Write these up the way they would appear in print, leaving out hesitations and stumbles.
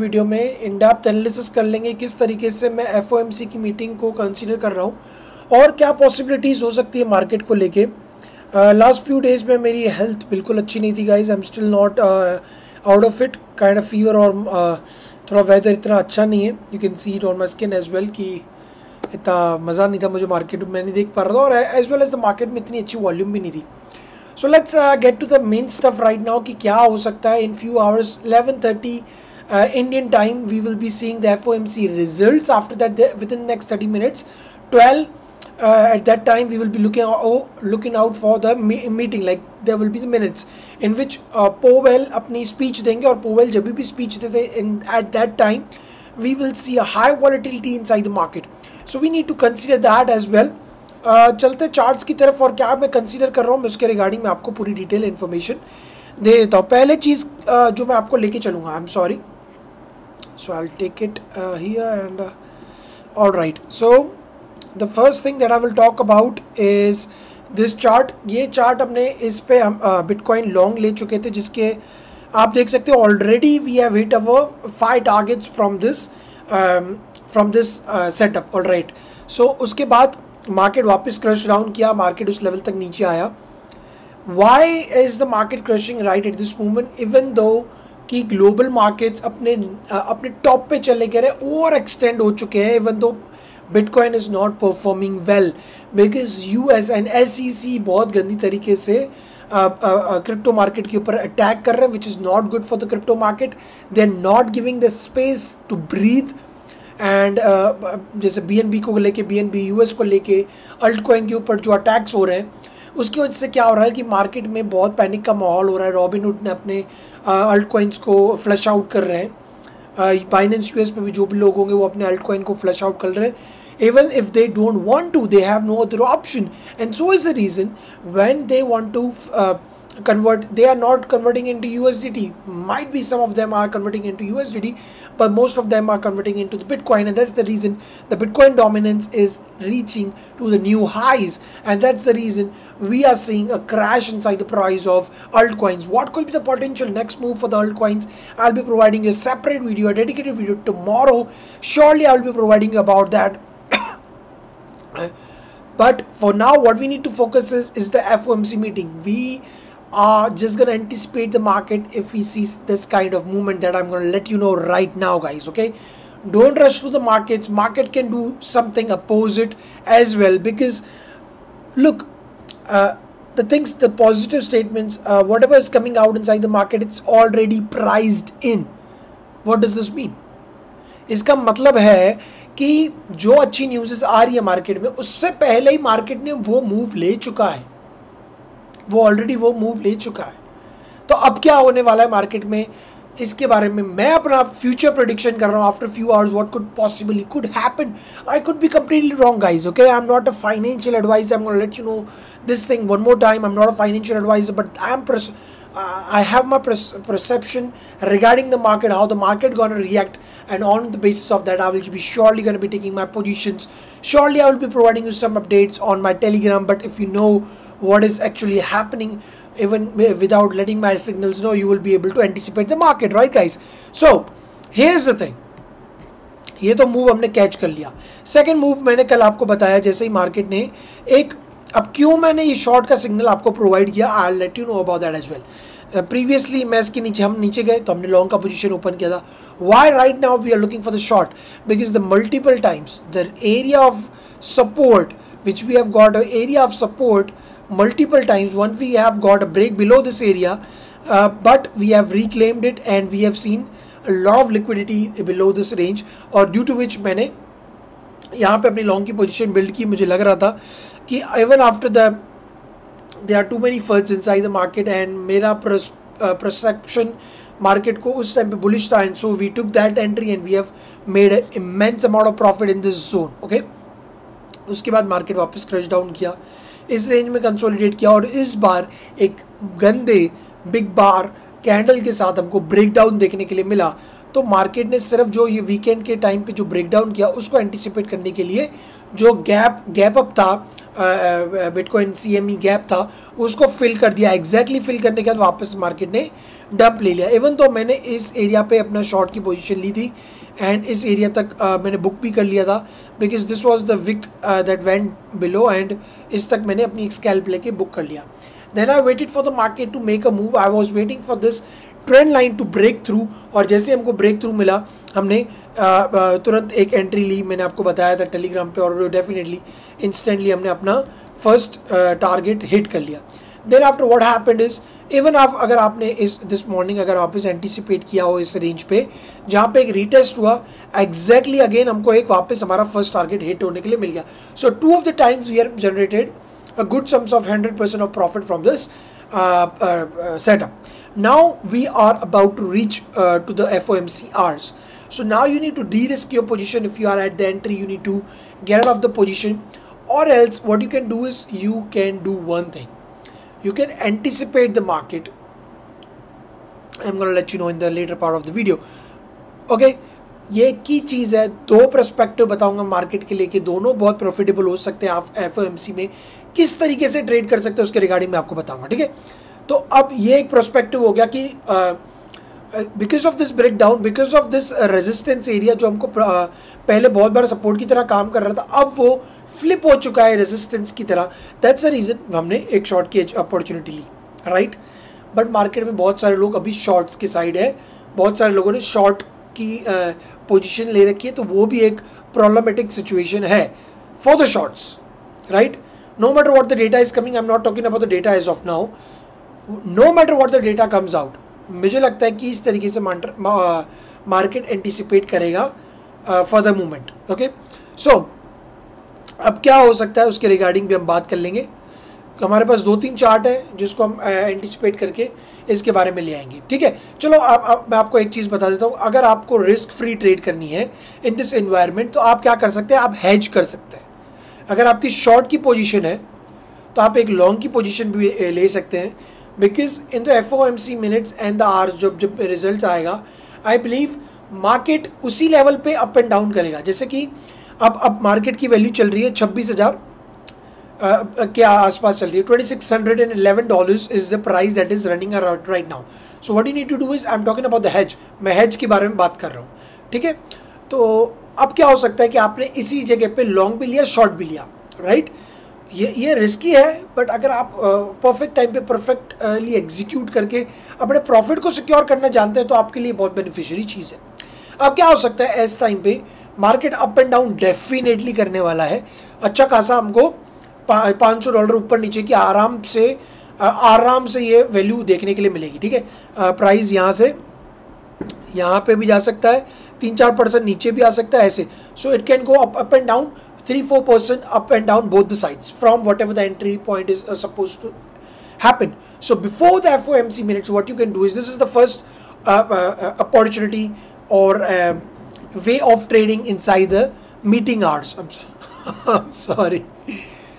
Video में in depth analysis कर लेंगे किस तरीके से मैं एफओएमसी की मीटिंग को कंसीडर कर रहा हूँ और क्या पॉसिबिलिटीज़ हो सकती है मार्केट को लेके। लास्ट फ्यू डेज में मेरी हेल्थ बिल्कुल अच्छी नहीं थी guys. I am still not out of it, kind of fever और थोड़ा वेदर इतना अच्छा नहीं है। You can see it on my skin as well कि इतना मज़ा नहीं था मुझे मार्केट में, नहीं देख पा रहा था और as well as the market में इतनी अच्छी वॉल्यूम भी नहीं थी। So let's get to the main stuff right now कि क्या हो सकता है in few hours. 11:30 Indian time we will be seeing the FOMC results. After that within the next 30 minutes 12 at that time we will be looking out for the meeting, like there will be the minutes in which Powell अपनी speech देंगे और Powell जब भी speech देते at that time we will see a high volatility inside the market, so we need to consider that as well. चलते charts की तरफ और क्या मैं कंसीडर कर रहा हूँ मैं उसके रिगार्डिंग में आपको पूरी डिटेल इन्फॉर्मेशन दे देता हूँ। पहले चीज़ जो मैं आपको लेके चलूँगा, I am sorry, so I'll take it here and all right, so the first thing that I will talk about is this chart. ये चार्ट हमने इस पे हम बिटकॉइन लॉन्ग ले चुके थे, जिसके आप देख सकते हो already we have hit our 5 targets from this setup. All right, so उसके बाद मार्केट वापस क्रश डाउन किया, मार्केट उस लेवल तक नीचे आया। Why is the market crushing right at this moment even though कि ग्लोबल मार्केट्स अपने टॉप पे चले गए, ओवर एक्सटेंड हो चुके हैं, even though bitcoin is not performing well because US and SEC बहुत गंदी तरीके से क्रिप्टो मार्केट के ऊपर अटैक कर रहे हैं, which is not good for the crypto market. They are not giving the space to breathe and जैसे BNB को लेके, BNB यूएस को लेके, अल्ट कॉइन के ऊपर जो अटैक्स हो रहे हैं उसकी वजह से क्या हो रहा है कि मार्केट में बहुत पैनिक का माहौल हो रहा है। रॉबिनहुड ने अपने अल्ट कॉइन्स को फ्लश आउट कर रहे हैं। बाइनेंस यूएस पे भी जो भी लोग होंगे वो अपने अल्ट कॉइन को फ्लश आउट कर रहे हैं। Even if they don't want to, they have no other option and so is the reason when they want to convert, they are not converting into USDT. Might be some of them are converting into USDT, but most of them are converting into the Bitcoin, and that's the reason the Bitcoin dominance is reaching to the new highs, and that's the reason we are seeing a crash inside the price of altcoins. What could be the potential next move for the altcoins? I'll be providing a separate video, a dedicated video tomorrow. Surely I'll be providing you about that. But for now what we need to focus is the FOMC meeting. We are just gonna anticipate the market if we see this kind of movement that I'm gonna let you know right now, guys. Okay, don't rush to the markets. Market can do something opposite as well, because look, the things, the positive statements, whatever is coming out inside the market, it's already priced in. What does this mean? इसका मतलब है कि जो अच्छी news आ रही है market में, उससे पहले ही मार्केट ने वो मूव ले चुका है, वो ऑलरेडी वो मूव ले चुका है। तो अब क्या होने वाला है मार्केट में, इसके बारे में मैं अपना फ्यूचर प्रेडिक्शन कर रहा हूँ। After few hours what could possibly could happen, I could be completely wrong guys. Okay, I am not a financial advisor, I am gonna let you know this thing one more time. I am not a financial advisor, but I have my perception regarding the market, how the market gonna react, and on the basis of that I will be surely gonna be taking my positions. Surely I will be providing you some updates on my Telegram, but if you know what is actually happening, even without letting my signals know, you will be able to anticipate the market, right guys? So here's the thing, ये तो move हमने catch कर लिया। Second move मैंने कल आपको बताया, जैसे ही मार्केट ने एक, अब क्यों मैंने ये शॉर्ट का सिग्नल आपको प्रोवाइड किया, I will let you know about that as well. Previously मैं इसके नीचे, हम नीचे गए तो हमने लॉन्ग का पोजीशन ओपन किया था। Why right now we are looking for the short, because the multiple times the area of support which we have got, area of support multiple times, once we have got a break below this area, but we have reclaimed it and we have seen a lot of liquidity below this range, और due to which मैंने यहाँ पे अपनी long की position build की। मुझे लग रहा था कि even after the there are too many FUDs inside the market, and मेरा perception मार्केट को उस टाइम पे बुलिश था, and so we took that entry and we have made an immense amount of profit in this zone. Okay, उसके बाद market वापस crash down किया, इस रेंज में कंसोलिडेट किया, और इस बार एक गंदे बिग बार कैंडल के साथ हमको ब्रेकडाउन देखने के लिए मिला। तो मार्केट ने सिर्फ जो ये वीकेंड के टाइम पे जो ब्रेकडाउन किया उसको एंटिसिपेट करने के लिए जो गैप अप था, बिटकॉइन CME गैप था, उसको फिल कर दिया। एग्जैक्टली फिल करने के बाद वापस मार्केट ने डंप ले लिया। इवन तो मैंने इस एरिया पे अपना शॉर्ट की पोजीशन ली थी एंड इस एरिया तक मैंने बुक भी कर लिया था, because this was the wick that went below, and इस तक मैंने अपनी एक स्कैल्प लेके बुक कर लिया। Then I waited for the market to make a move. I was waiting for this trend line to break through, और जैसे हमको ब्रेक थ्रू मिला हमने तुरंत एक एंट्री ली। मैंने आपको बताया था टेलीग्राम पे, और डेफिनेटली इंस्टेंटली हमने अपना फर्स्ट टारगेट हिट कर लिया। Then after what happened is, even अगर आपने दिस मॉर्निंग अगर वापस एंटिसिपेट किया हो इस रेंज पे जहाँ पे एक रीटेस्ट हुआ, एग्जैक्टली अगेन हमको एक वापस हमारा फर्स्ट टारगेट हिट होने के लिए मिल गया। So 2 of the times we are generated a good sums of 100% of profit from this setup. Now we are about to reach to the FOMC hours. So now you need to de-risk your position. If you are at the entry, you need to get out of the position, or else what you can do is you can do one thing. You can anticipate the market. I'm going to let you know in the later part of the video. Okay. ये की चीज़ है, 2 perspective बताऊंगा market के लिए कि दोनों बहुत profitable हो सकते हैं। आप FOMC में किस तरीके से ट्रेड कर सकते हैं उसके रिगार्डिंग में आपको बताऊंगा, ठीक है। तो अब ये एक पर्सपेक्टिव हो गया कि because of this break down, because of this resistance area जो हमको पहले बहुत बार सपोर्ट की तरह काम कर रहा था, अब वो फ्लिप हो चुका है रेजिस्टेंस की तरह। दैट्स द रीज़न हमने एक शॉर्ट की अपॉर्चुनिटी ली, राइट। बट मार्केट में बहुत सारे लोग अभी शॉर्ट्स की साइड है, बहुत सारे लोगों ने शॉर्ट की पोजीशन ले रखी है, तो वो भी एक प्रॉब्लमेटिक सिचुएशन है for the shorts, right. No matter what the data is coming, I am not talking about the data as of now, no matter what the data comes out, मुझे लगता है कि इस तरीके से मार्केट एंटिसिपेट करेगा for the moment. Okay, so अब क्या हो सकता है उसके रिगार्डिंग भी हम बात कर लेंगे। हमारे पास 2-3 चार्ट है जिसको हम एंटिसिपेट करके इसके बारे में ले आएंगे, ठीक है। चलो अब मैं आपको एक चीज़ बता देता हूँ। अगर आपको रिस्क फ्री ट्रेड करनी है इन दिस एनवायरनमेंट, तो आप क्या कर सकते हैं, आप हेज कर सकते हैं। अगर आपकी शॉर्ट की पोजीशन है तो आप एक लॉन्ग की पोजीशन भी ले सकते हैं, because in the FOMC minutes and the hours जब रिजल्ट आएगा, आई बिलीव मार्केट उसी लेवल पे अप एंड डाउन करेगा। जैसे कि अब मार्केट की वैल्यू चल रही है 26,000 के आसपास चल रही है। $2,611 is the price that is running around right now. So what you need to do is, I am talking about the hedge, मैं हेज के बारे में बात कर रहा हूँ, ठीक है। तो अब क्या हो सकता है कि आपने इसी जगह पे लॉन्ग भी लिया, शॉर्ट भी लिया, राइट। ये रिस्की है, बट अगर आप परफेक्ट टाइम पे परफेक्टली एग्जीक्यूट करके अपने प्रॉफिट को सिक्योर करना जानते हैं तो आपके लिए बहुत बेनिफिशियरी चीज़ है। अब क्या हो सकता है, इस टाइम पे market up and down definitely करने वाला है। अच्छा खासा हमको $500 ऊपर नीचे की आराम से ये वैल्यू देखने के लिए मिलेगी, ठीक है। प्राइस यहाँ पे भी जा सकता है, 3-4% नीचे भी आ सकता है ऐसे। So it can go up and down 3-4% up and down both the sides from whatever the entry point is suppose to happen. So before the FOMC minutes, what you can do is, this is the first opportunity or way of trading inside the meeting hours. I'm sorry.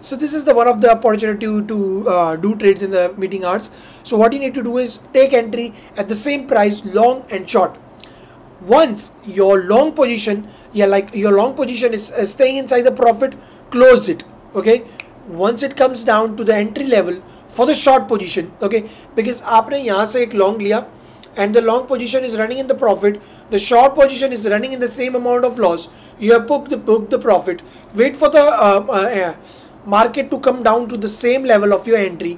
So this is the one of the opportunity to do trades in the meeting hours. So what you need to do is take entry at the same price, long and short. Once your long position, your long position is staying inside the profit, close it. Okay. Once it comes down to the entry level for the short position, okay, because आपने यहाँ से एक long लिया and the long position is running in the profit, the short position is running in the same amount of loss, you have booked the profit. Wait for the market to come down to the same level of your entry.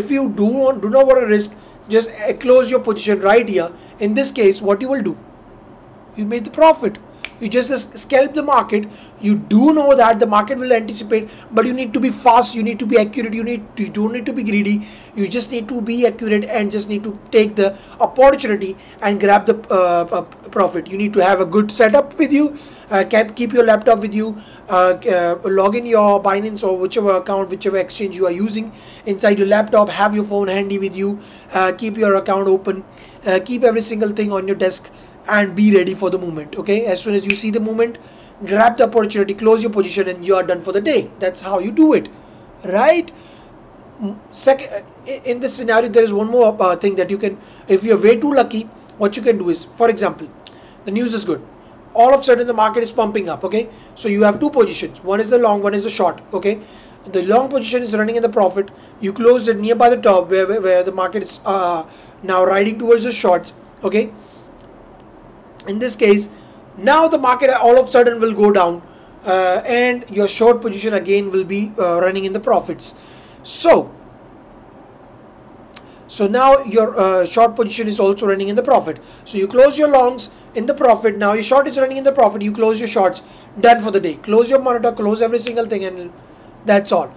If you do not want to risk, just close your position right here. In this case, what you will do, you made the profit. You just scalp the market. You do know that the market will anticipate, but you need to be fast, you need to be accurate, you don't need to be greedy, you just need to be accurate and just need to take the opportunity and grab the profit. You need to have a good setup with you, keep your laptop with you, log in your Binance or whichever account, whichever exchange you are using inside your laptop, have your phone handy with you, keep your account open, keep every single thing on your desk and be ready for the movement. Okay, as soon as you see the movement, grab the opportunity, close your position and you are done for the day. That's how you do it, right? Second, in this scenario there is one more thing that you can, if you're way too lucky, what you can do is, for example, the news is good. All of a sudden the market is pumping up. Okay, so you have two positions, one is the long, one is the short. Okay, the long position is running in the profit. You closed it nearby the top where the market is now riding towards the shorts. Okay, in this case now the market all of a sudden will go down, and your short position again will be running in the profits. So now your short position is also running in the profit. So you close your longs in the profit. Now your short is running in the profit. You close your shorts. Done for the day. Close your monitor. Close every single thing, and that's all.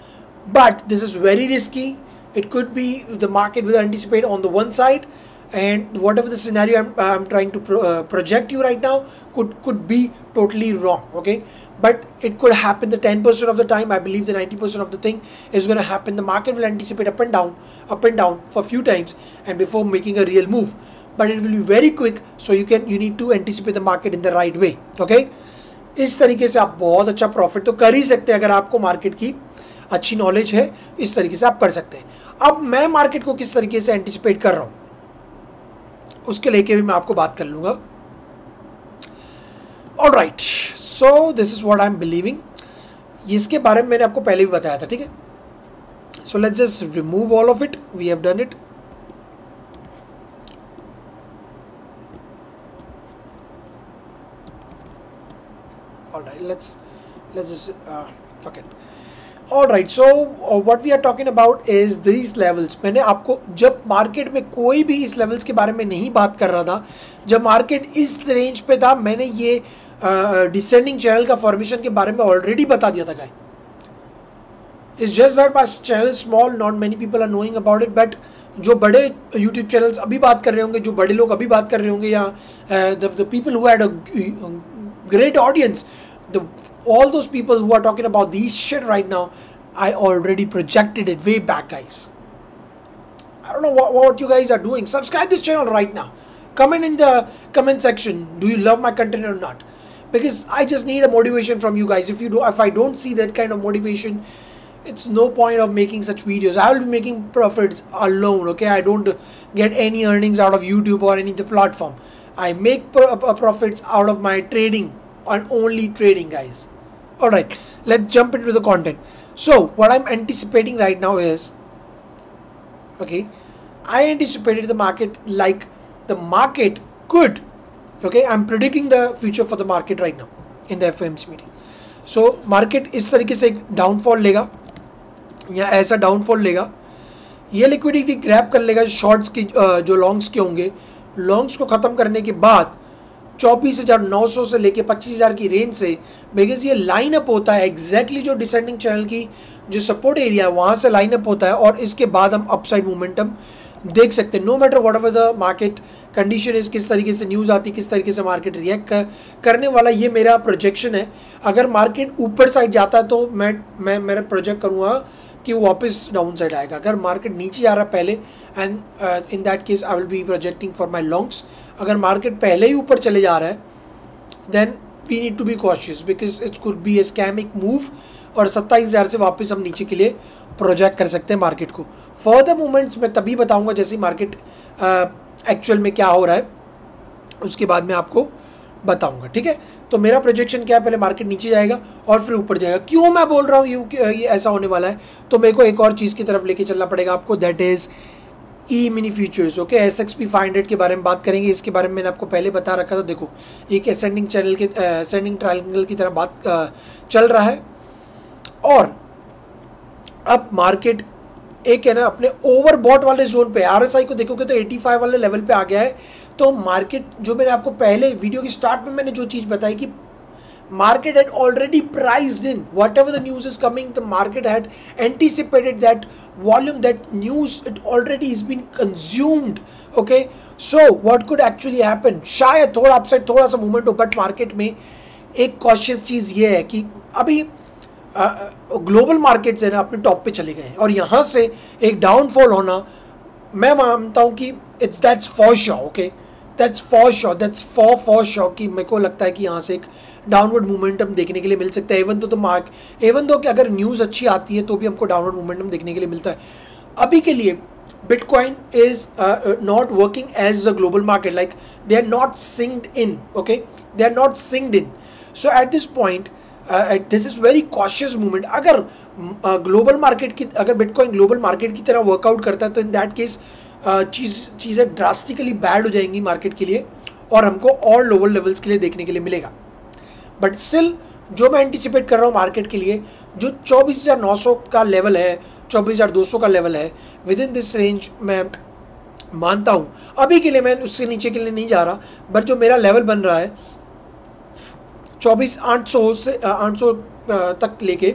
But this is very risky. It could be the market will anticipate on the one side, and whatever the scenario I'm trying to project you right now could be totally wrong. Okay, but it could happen the 10% of the time. I believe the 90% of the thing is going to happen. The market will anticipate up and down for a few times and before making a real move, but it will be very quick. So you need to anticipate the market in the right way. Okay, इस तरीके से आप बहुत अच्छा profit तो कर ही सकते हैं अगर आपको मार्केट की अच्छी नॉलेज है. इस तरीके से आप कर सकते हैं. अब मैं मार्केट को किस तरीके से एंटिसिपेट कर रहा हूँ उसके लेके भी मैं आपको बात कर लूँगा. Alright, so this is what I am believing. इसके बारे में मैंने आपको पहले भी बताया था. ठीक है, so let's just remove all of it. We have done it. Alright, let's just fuck it. Alright, so what we are talking about is these levels. मैंने आपको जब मार्केट में कोई भी इस लेवल्स के बारे में नहीं बात कर रहा था, जब मार्केट इस रेंज पे था, मैंने ये डिसेंडिंग चैनल का फॉर्मेशन के बारे में ऑलरेडी बता दिया था guys. It's just that my channel small, not many people are knowing about it. But जो बड़े यूट्यूब चैनल्स अभी बात कर रहे होंगे, जो बड़े लोग अभी बात कर रहे होंगे, या the people who had a great audience, all those people who are talking about these shit right now, I already projected it way back, guys. I don't know what you guys are doing. Subscribe this channel right now. Comment in the comment section, do you love my content or not? Because I just need a motivation from you guys. If I don't see that kind of motivation, it's no point of making such videos. I will be making profits alone. Okay, I don't get any earnings out of YouTube or any other platform. I make profits out of my trading, and only trading, guys. Alright, let's jump into the content. So what I'm anticipating right now is, okay, I anticipated the market like the market could, okay, I'm predicting the future for the market right now in the FOMC meeting. So market इस तरीके से एक downfall लेगा या ऐसा downfall लेगा, ये liquidity grab कर लेगा शॉर्ट्स की जो लॉन्ग्स के होंगे. लॉन्ग्स को ख़त्म करने के बाद 24,900 से लेके 25,000 की रेंज से, बिकॉज ये लाइन अप होता है एग्जैक्टली जो डिसेंडिंग चैनल की जो सपोर्ट एरिया है वहाँ से लाइन अप होता है, और इसके बाद हम अपसाइड मोमेंटम देख सकते हैं. No matter whatever the market condition is, किस तरीके से न्यूज़ आती, किस तरीके से मार्केट रिएक्ट करने वाला, ये मेरा प्रोजेक्शन है. अगर मार्केट ऊपर साइड जाता है तो मैं मेरा प्रोजेक्ट करूँगा कि वो वापस डाउन साइड आएगा. अगर मार्केट नीचे जा रहा है पहले, and in that case I will be projecting for my longs. अगर मार्केट पहले ही ऊपर चले जा रहा है, then we need to be cautious because it's could be a scammy move, और 27,000 से वापस हम नीचे के लिए प्रोजेक्ट कर सकते हैं मार्केट को. फर्दर मूवमेंट्स मैं तभी बताऊंगा जैसे ही मार्केट एक्चुअल में क्या हो रहा है, उसके बाद मैं आपको बताऊंगा. ठीक है, तो मेरा प्रोजेक्शन क्या है, पहले मार्केट नीचे जाएगा और फिर ऊपर जाएगा. क्यों मैं बोल रहा हूँ ये ऐसा होने वाला है, तो मेरे को एक और चीज़ की तरफ लेके चलना पड़ेगा आपको, that is E mini futures. Okay, SXP 500 के बारे में बात करेंगे. इसके बारे में मैंने आपको पहले बता रखा था. देखो, एक असेंडिंग चैनल के असेंडिंग ट्रायंगल की तरह बात चल रहा है, और अब मार्केट एक है ना अपने ओवरबॉट वाले जोन पे, RSI को देखोगे तो 85 वाले लेवल पे आ गया है. तो मार्केट, जो मैंने आपको पहले वीडियो की स्टार्ट में मैंने जो चीज़ बताई कि market had already priced in whatever the news is coming, the market had anticipated that volume, that news, it already has been consumed. Okay, so what could actually happen, शायद थोड़ा upside थोड़ा सा movement हो, but market में एक cautious चीज़ ये है कि अभी ग्लोबल मार्केट्स है ना अपने टॉप पे चले गए, और यहाँ से एक डाउनफॉल होना, मैं मानता हूँ कि that's for sure. Okay, that's for sure, that's for sure कि मेरे को लगता है कि यहाँ से एक डाउनवर्ड मोमेंटम देखने के लिए मिल सकता है. इवन दो कि अगर न्यूज़ अच्छी आती है तो भी हमको डाउनवर्ड मोमेंटम देखने के लिए मिलता है. अभी के लिए Bitcoin is not working as a global market, like they are not synced in, okay, they are not synced in. So at this point this is very cautious movement. अगर global market की, अगर bitcoin global market की तरह workout करता है तो इन that case चीज़ें drastically bad हो जाएंगी मार्केट के लिए और हमको और लोअर लेवल्स के लिए देखने के लिए मिलेगा. बट स्टिल जो मैं एंटिसिपेट कर रहा हूँ मार्केट के लिए, जो 24,900 का लेवल है, 24,200 का लेवल है, विद इन दिस रेंज मैं मानता हूँ. अभी के लिए मैं उससे नीचे के लिए नहीं जा रहा, बट जो मेरा लेवल बन रहा है 24,800 से 800 तक लेके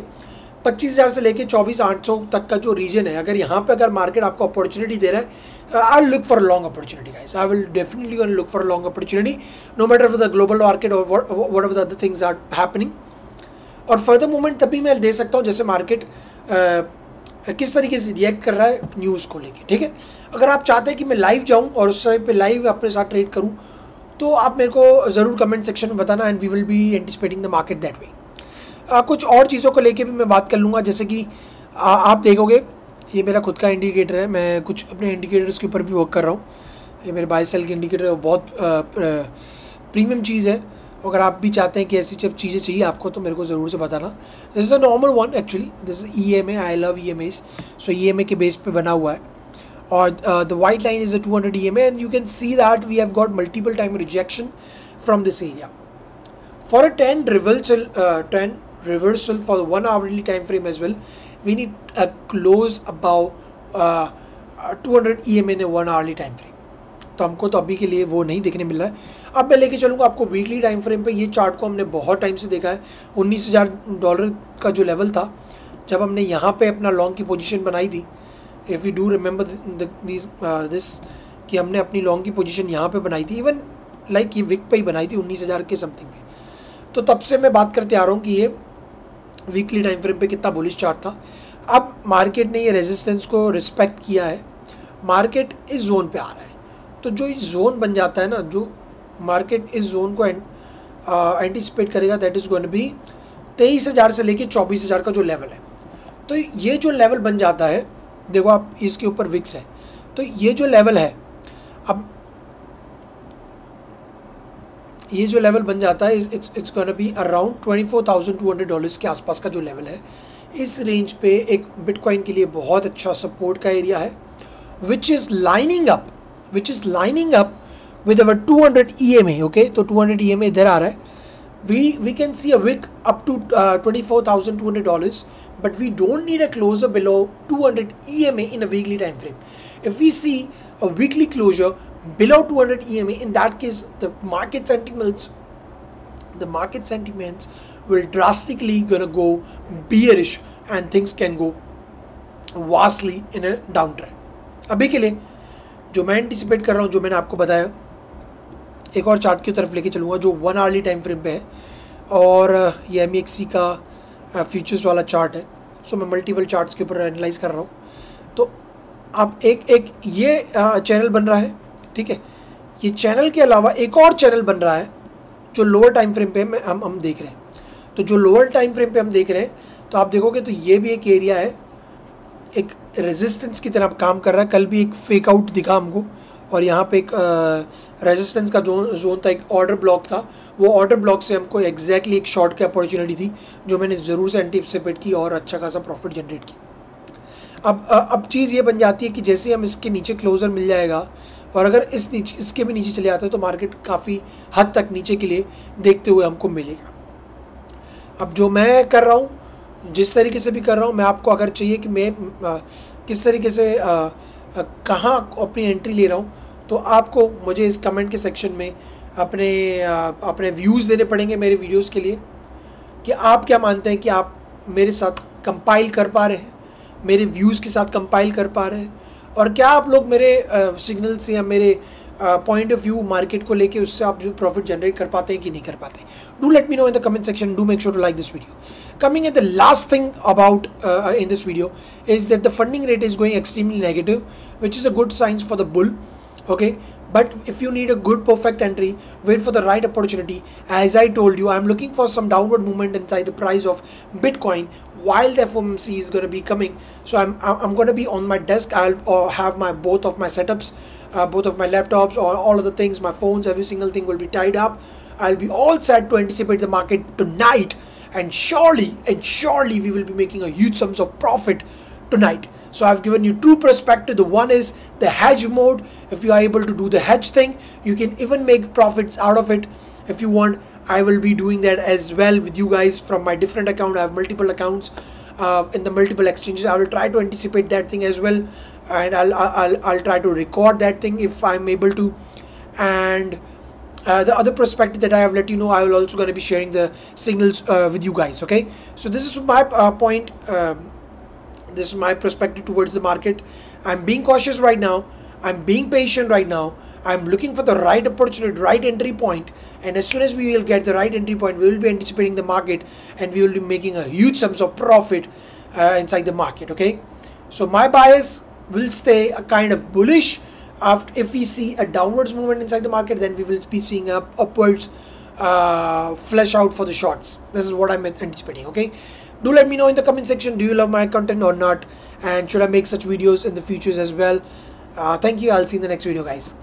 25,000 से लेके 24,800 तक का जो रीजन है, अगर यहाँ पे अगर मार्केट आपको अपॉर्चुनिटी दे रहा है, I will look for long opportunity guys. I will definitely gonna look for long opportunity no matter the global market और whatever the other things are happening. और फर्दर मूवमेंट तभी मैं दे सकता हूँ जैसे मार्केट किस तरीके से रिएक्ट कर रहा है न्यूज़ को लेके. ठीक है, अगर आप चाहते हैं कि मैं लाइव जाऊँ और उस टाइम पे लाइव अपने साथ ट्रेड करूँ तो आप मेरे को ज़रूर कमेंट सेक्शन में बताना, and we will be anticipating the market that way. कुछ और चीज़ों को लेके भी मैं बात कर लूँगा, जैसे कि आप देखोगे ये मेरा खुद का इंडिकेटर है, मैं कुछ अपने इंडिकेटर्स के ऊपर भी वर्क कर रहा हूँ. ये मेरे बाय सेल के इंडिकेटर है, बहुत प्रीमियम चीज़ है. अगर आप भी चाहते हैं कि ऐसी जब चीज़ें चाहिए आपको तो मेरे को ज़रूर से बताना. This is a normal one actually, this is EMA. I love EMAs. So EMA के बेस पे बना हुआ है और the white line is a 200 EMA and you can see that we have got multiple time rejection from this area. For a 10 reversal for the 1 hourly time frame as well, we need a close above 200 EMA in a 1 hourly time frame. तो हमको तो अभी के लिए वो नहीं देखने मिल रहा है. अब मैं लेके चलूँगा आपको वीकली टाइम फ्रेम पे. ये चार्ट को हमने बहुत टाइम से देखा है. $19,000 का जो लेवल था जब हमने यहाँ पे अपना लॉन्ग की पोजीशन बनाई थी, if you do remember this, कि हमने अपनी लॉन्ग की पोजीशन यहाँ पे बनाई थी, इवन लाइक ये विक पे ही बनाई थी 19,000 के समथिंग पे. तो तब से मैं बात करते आ रहा हूँ कि ये वीकली टाइम फ्रेम पे कितना बुलिश चार्ट था. अब मार्केट ने ये रेजिस्टेंस को रिस्पेक्ट किया है, मार्केट इस जोन पे आ रहा है. तो जो इस जोन बन जाता है ना, जो मार्केट इस जोन को एंटिसिपेट करेगा, that is going to be 23,000 से लेके 24,000 का जो लेवल है. तो ये जो लेवल बन जाता है, देखो आप इसके ऊपर विक्स है, तो ये जो लेवल है, अब ये जो लेवल बन जाता है इट्स गोना बी अराउंड $24,200 के आसपास का जो लेवल है. इस रेंज पे एक बिटकॉइन के लिए बहुत अच्छा सपोर्ट का एरिया है, which is lining up with our 200 EMA. Okay, तो 200 EMA इधर आ रहा है. we can see a wick up to $24,200, but we don't need a closure below 200 EMA in a weekly time frame. If we see a weekly closure below 200 EMA, in that case the market sentiments will drastically gonna go bearish and things can go vastly in a downtrend. अभी के लिए जो मैं anticipate कर रहा हूँ, जो मैंने आपको बताया, एक और चार्ट की तरफ लेके चलूँगा जो 1 hourly टाइम फ्रेम पे है, और ये MEXC का फ्यूचर्स वाला चार्ट है. सो मैं मल्टीपल चार्ट्स के ऊपर एनालाइज कर रहा हूँ. तो आप एक ये चैनल बन रहा है, ठीक है. ये चैनल के अलावा एक और चैनल बन रहा है जो लोअर टाइम फ्रेम पे हम देख रहे हैं. तो जो लोअर टाइम फ्रेम पे हम देख रहे हैं, तो आप देखोगे तो ये भी एक एरिया है, एक रेजिस्टेंस की तरह काम कर रहा है. कल भी एक फेक आउट दिखा हमको, और यहाँ पे एक रेजिस्टेंस का जोन था, एक ऑर्डर ब्लॉक था. वो ऑर्डर ब्लॉक से हमको एग्जैक्टली एक शॉर्ट की अपॉर्चुनिटी थी, जो मैंने ज़रूर से एंटिसिपेट की और अच्छा खासा प्रॉफिट जनरेट की. अब चीज़ ये बन जाती है कि जैसे हम इसके नीचे क्लोजर मिल जाएगा, और अगर इसके भी नीचे चले जाते हैं, तो मार्केट काफ़ी हद तक नीचे के लिए देखते हुए हमको मिलेगा. अब जो मैं कर रहा हूँ, जिस तरीके से भी कर रहा हूँ, मैं आपको अगर चाहिए कि मैं किस तरीके से कहाँ अपनी एंट्री ले रहा हूँ, तो आपको मुझे इस कमेंट के सेक्शन में अपने व्यूज़ देने पड़ेंगे मेरे वीडियोस के लिए, कि आप क्या मानते हैं कि आप मेरे साथ कंपाइल कर पा रहे हैं, मेरे व्यूज़ के साथ कंपाइल कर पा रहे हैं, और क्या आप लोग मेरे सिग्नल से या मेरे पॉइंट ऑफ व्यू मार्केट को लेके उससे आप जो प्रॉफिट जनरेट कर पाते हैं कि नहीं कर पाते. Do let me know in the comment section. Do make sure to like this video. Coming at the last thing about in this video is that the funding rate is going extremely negative, which is a good signs for the bull. Okay, But if you need a good perfect entry, wait for the right opportunity. As I told you, I'm looking for some downward movement inside the price of Bitcoin while the FOMC is going to be coming. So I'm going to be on my desk. I'll have my both of my setups, both of my laptops, or all of the things, my phones, every single thing will be tied up. I'll be all set to anticipate the market tonight, and surely we will be making a huge sums of profit tonight. So I've given you two perspectives. The one is the hedge mode. If you are able to do the hedge thing, you can even make profits out of it. If you want, I will be doing that as well with you guys from my different account. I have multiple accounts in the multiple exchanges. I will try to anticipate that thing as well, and I'll try to record that thing if I'm able to. And the other perspective that I have let you know, I will also going to be sharing the signals with you guys. Okay, so this is my point. This is my perspective towards the market. I'm being cautious right now. I'm being patient right now. I'm looking for the right opportunity, right entry point, and as soon as we will get the right entry point, we will be anticipating the market, and we will be making a huge sums of profit inside the market. Okay, so my bias will stay a kind of bullish. After, if we see a downwards movement inside the market, then we will be seeing a upwards flush out for the shorts. This is what I'm anticipating. Okay, do let me know in the comment section, do you love my content or not, and should I make such videos in the futures as well. Thank you. I'll see you in the next video, guys.